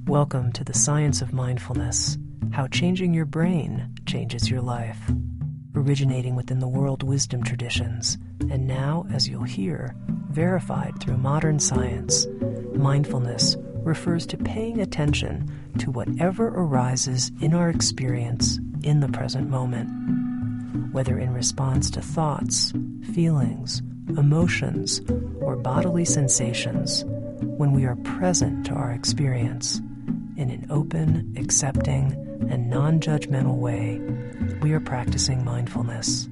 Welcome to the Science of Mindfulness, how changing your brain changes your life. Originating within the world wisdom traditions, and now, as you'll hear, verified through modern science, mindfulness refers to paying attention to whatever arises in our experience in the present moment, whether in response to thoughts, feelings, emotions, or bodily sensations. When we are present to our experience in an open, accepting, and non-judgmental way, we are practicing mindfulness.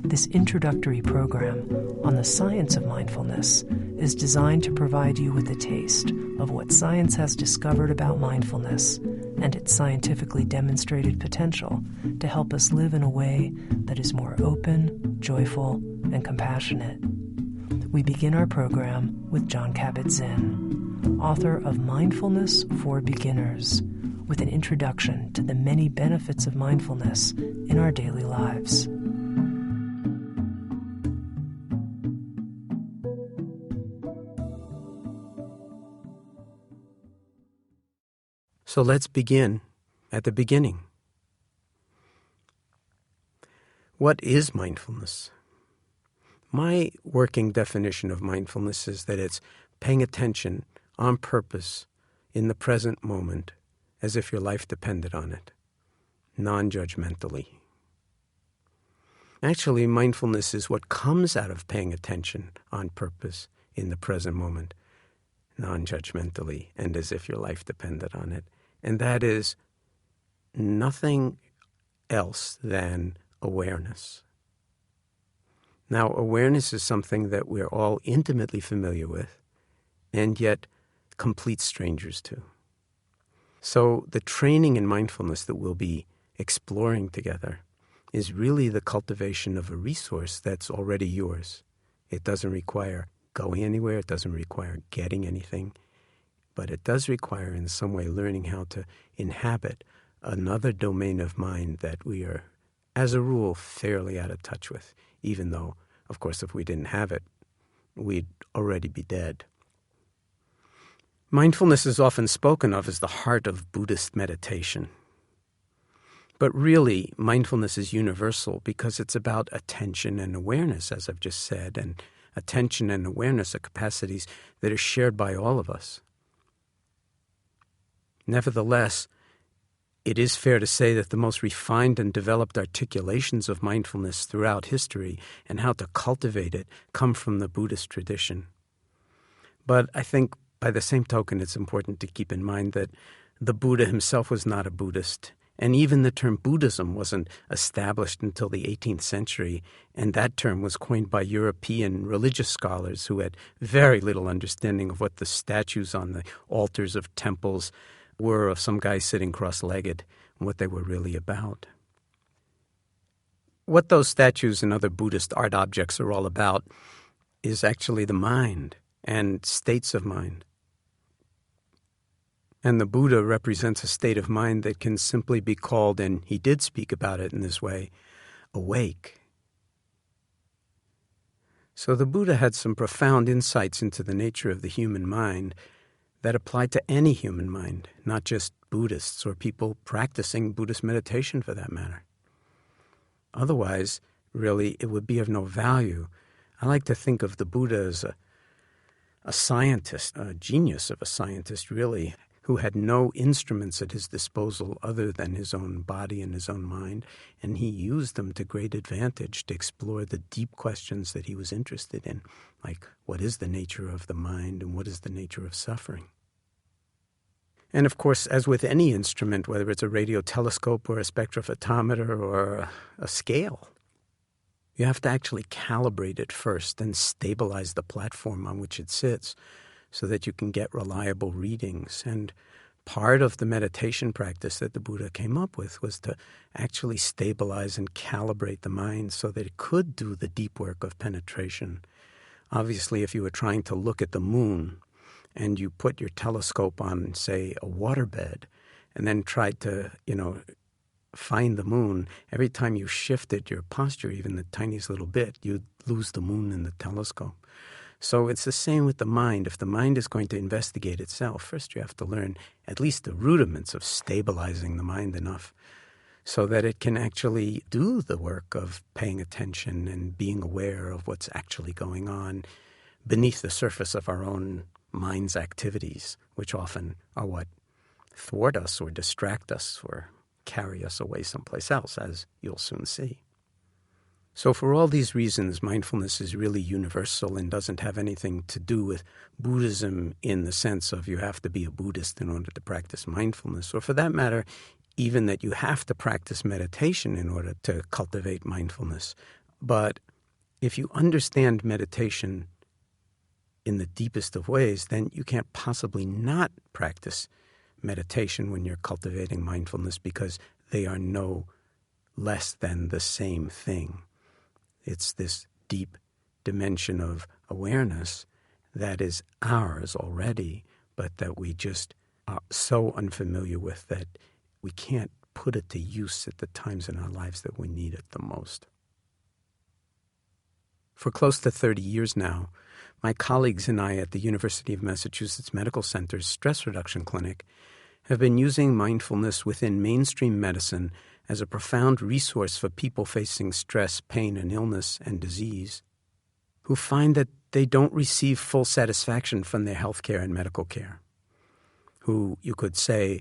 This introductory program on the science of mindfulness is designed to provide you with a taste of what science has discovered about mindfulness and its scientifically demonstrated potential to help us live in a way that is more open, joyful, and compassionate. We begin our program with Jon Kabat-Zinn, author of Mindfulness For Beginners, with an introduction to the many benefits of mindfulness in our daily lives. So let's begin at the beginning. What is mindfulness? My working definition of mindfulness is that it's paying attention on purpose in the present moment as if your life depended on it, non-judgmentally. Actually, mindfulness is what comes out of paying attention on purpose in the present moment, non-judgmentally, and as if your life depended on it. And that is nothing else than awareness. Now, awareness is something that we're all intimately familiar with, and yet complete strangers to. So the training in mindfulness that we'll be exploring together is really the cultivation of a resource that's already yours. It doesn't require going anywhere. It doesn't require getting anything. But it does require, in some way, learning how to inhabit another domain of mind that we are, as a rule, fairly out of touch with, even though, of course, if we didn't have it, we'd already be dead. Mindfulness is often spoken of as the heart of Buddhist meditation. But really, mindfulness is universal because it's about attention and awareness, as I've just said, and attention and awareness are capacities that are shared by all of us. Nevertheless, it is fair to say that the most refined and developed articulations of mindfulness throughout history and how to cultivate it come from the Buddhist tradition. But I think by the same token, it's important to keep in mind that the Buddha himself was not a Buddhist, and even the term Buddhism wasn't established until the 18th century, and that term was coined by European religious scholars who had very little understanding of what the statues on the altars of temples were of some guy sitting cross-legged and what they were really about. What those statues and other Buddhist art objects are all about is actually the mind and states of mind. And the Buddha represents a state of mind that can simply be called, and he did speak about it in this way, awake. So the Buddha had some profound insights into the nature of the human mind that apply to any human mind, not just Buddhists or people practicing Buddhist meditation for that matter. Otherwise, really, it would be of no value. I like to think of the Buddha as a scientist, a genius of a scientist, really, who had no instruments at his disposal other than his own body and his own mind, and he used them to great advantage to explore the deep questions that he was interested in, like what is the nature of the mind and what is the nature of suffering. And of course, as with any instrument, whether it's a radio telescope or a spectrophotometer or a scale, you have to actually calibrate it first and stabilize the platform on which it sits so that you can get reliable readings. And part of the meditation practice that the Buddha came up with was to actually stabilize and calibrate the mind so that it could do the deep work of penetration. Obviously, if you were trying to look at the moon and you put your telescope on, say, a waterbed and then tried to, find the moon, every time you shifted your posture even the tiniest little bit, you'd lose the moon in the telescope. So it's the same with the mind. If the mind is going to investigate itself, first you have to learn at least the rudiments of stabilizing the mind enough so that it can actually do the work of paying attention and being aware of what's actually going on beneath the surface of our own mind's activities, which often are what thwart us or distract us or carry us away someplace else, as you'll soon see. So for all these reasons, mindfulness is really universal and doesn't have anything to do with Buddhism in the sense of you have to be a Buddhist in order to practice mindfulness, or for that matter, even that you have to practice meditation in order to cultivate mindfulness. But if you understand meditation in the deepest of ways, then you can't possibly not practice meditation when you're cultivating mindfulness, because they are no less than the same thing. It's this deep dimension of awareness that is ours already, but that we just are so unfamiliar with that we can't put it to use at the times in our lives that we need it the most. For close to 30 years now, my colleagues and I at the University of Massachusetts Medical Center's Stress Reduction Clinic have been using mindfulness within mainstream medicine as a profound resource for people facing stress, pain, and illness and disease who find that they don't receive full satisfaction from their health care and medical care, who, you could say,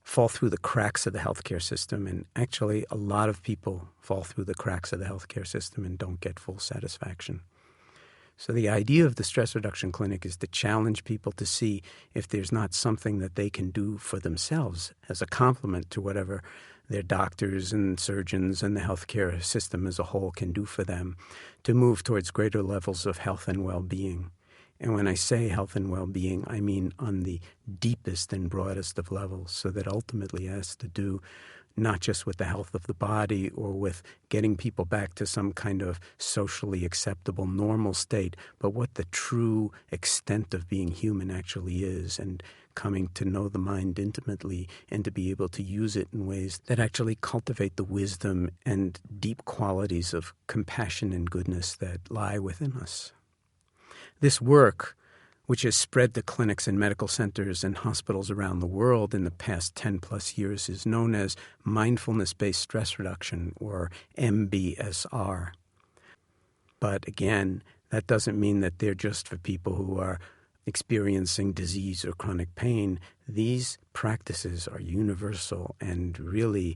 fall through the cracks of the healthcare system. And actually, a lot of people fall through the cracks of the healthcare system and don't get full satisfaction. So the idea of the Stress Reduction Clinic is to challenge people to see if there's not something that they can do for themselves as a complement to whatever their doctors and surgeons and the healthcare system as a whole can do for them to move towards greater levels of health and well-being. And when I say health and well-being, I mean on the deepest and broadest of levels, so that ultimately it has to do not just with the health of the body or with getting people back to some kind of socially acceptable normal state, but what the true extent of being human actually is, and coming to know the mind intimately and to be able to use it in ways that actually cultivate the wisdom and deep qualities of compassion and goodness that lie within us. This work, which has spread to clinics and medical centers and hospitals around the world in the past 10-plus years, is known as mindfulness-based stress reduction, or MBSR. But again, that doesn't mean that they're just for people who are experiencing disease or chronic pain. These practices are universal and really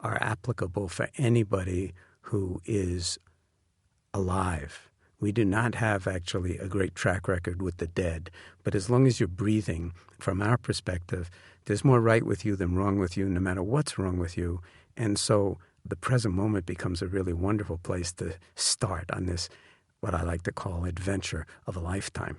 are applicable for anybody who is alive. We do not have actually a great track record with the dead, but as long as you're breathing, from our perspective, there's more right with you than wrong with you, no matter what's wrong with you. And so the present moment becomes a really wonderful place to start on this, what I like to call adventure of a lifetime.